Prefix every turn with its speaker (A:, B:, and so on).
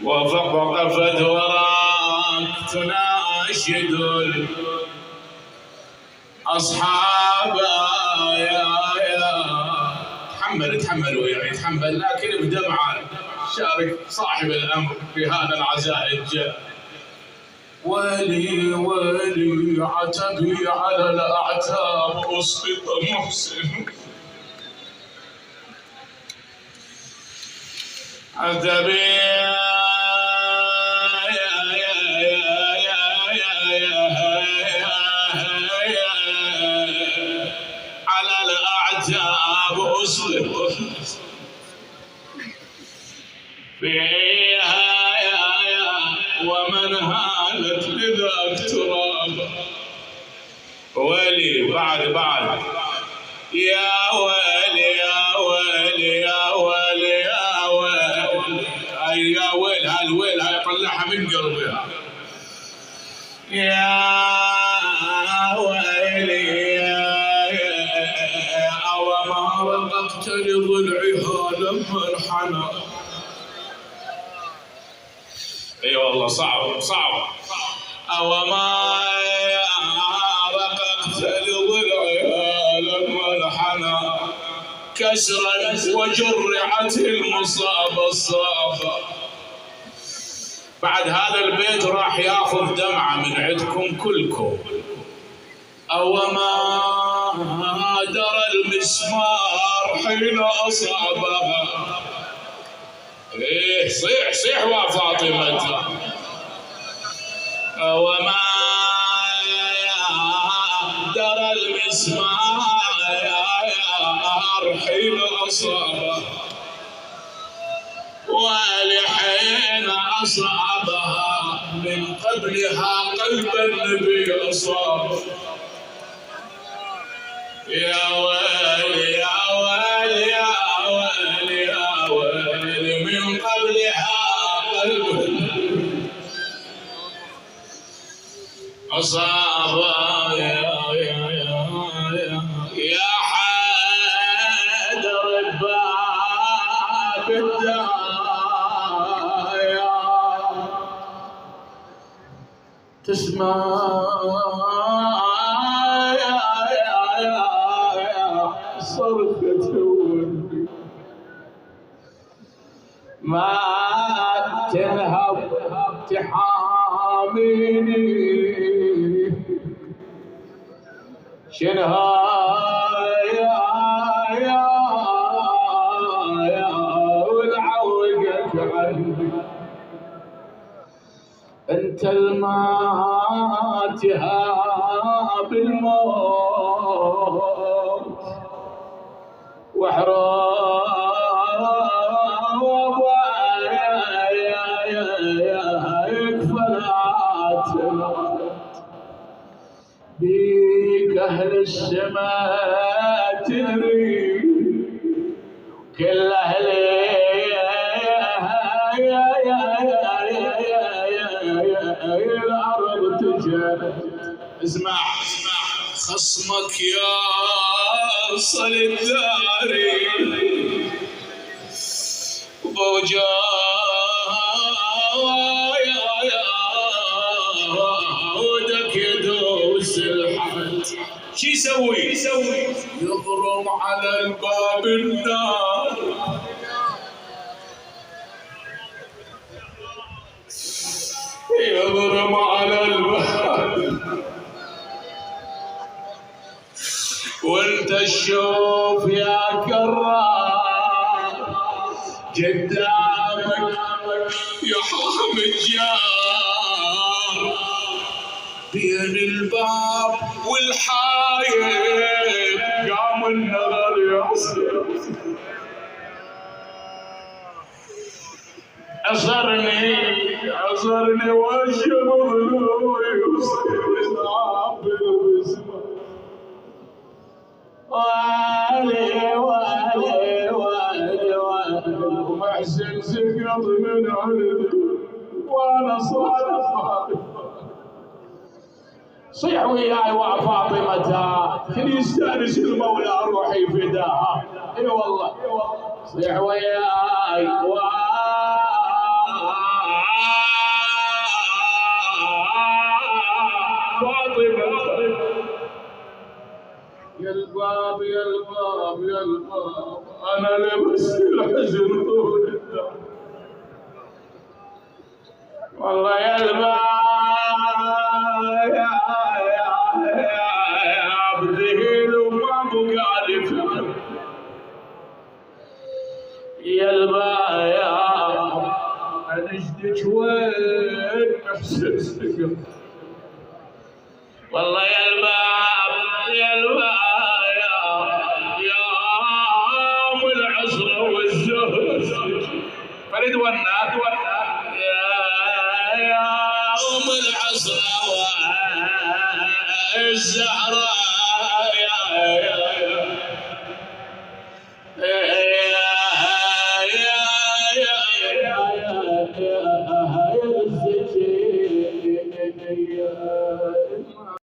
A: وقفت وراك تناشد أصحاب يا تحمل وياي يتحمل، لكن بدمعة شارك صاحب الأمر في هذا العزاء الجاء. ولي عتبي على الأعتاب أسقط محسن، عتبي على الأعتاب أسقط فيها ومن هالت لذاك تراب. ولي بعد يا ويلي يا ويلي يا ويلي يا ويلي، اي يا ويل هالويل هاي طلعها من قلبها. يا ويلي وما رققت لضلعها لما انحنى. اي والله صعب. وما رققت لضلعها لما انحنى كسرا وجرعت المصابة الصافة. بعد هذا البيت راح ياخذ دمعة من عندكم كلكم. وما درى المسمار حين أصابها. إيه صيح وفاطمة. وما درى المسمار حين أصابها، ولحين أصابها من قبلها قلب النبي أصاب. يا ويلي يا ويلي يا ويلي يا ويلي من قبلها قلب أصاب. يا حيدر باب الدايا تسمع صرخة ولدي ما تنهب تحاميني شنها يا والعوقت عندي انت الماتها بالموت وحرام يكفلات بيك اهل السماء تدري كل اهل الارض تجرد. اسمع خصمك يا صل الداري ودك يدوس الحد. شي يسوي يضرب على الباب النار. يضرب على الباب وانت تشوف يا كرار قدامك يا حامد جار بين الباب والحايط قام النظر يحصل. عصرني والشمر يصعب البسمة. والي ومحسن سقط من عندي وانا صادق. صيح وياي وفاطمة كل يستانس المولى روحي فداها. اي والله صيح وياي انا لبس الحزن والله يا بذهيل وما بقى لي فكر يا البايع انجدك وين محسسك والله يا الباب يا البايع يا ام العصر والزهر فريد ونات يا ام العصر والزهراء يا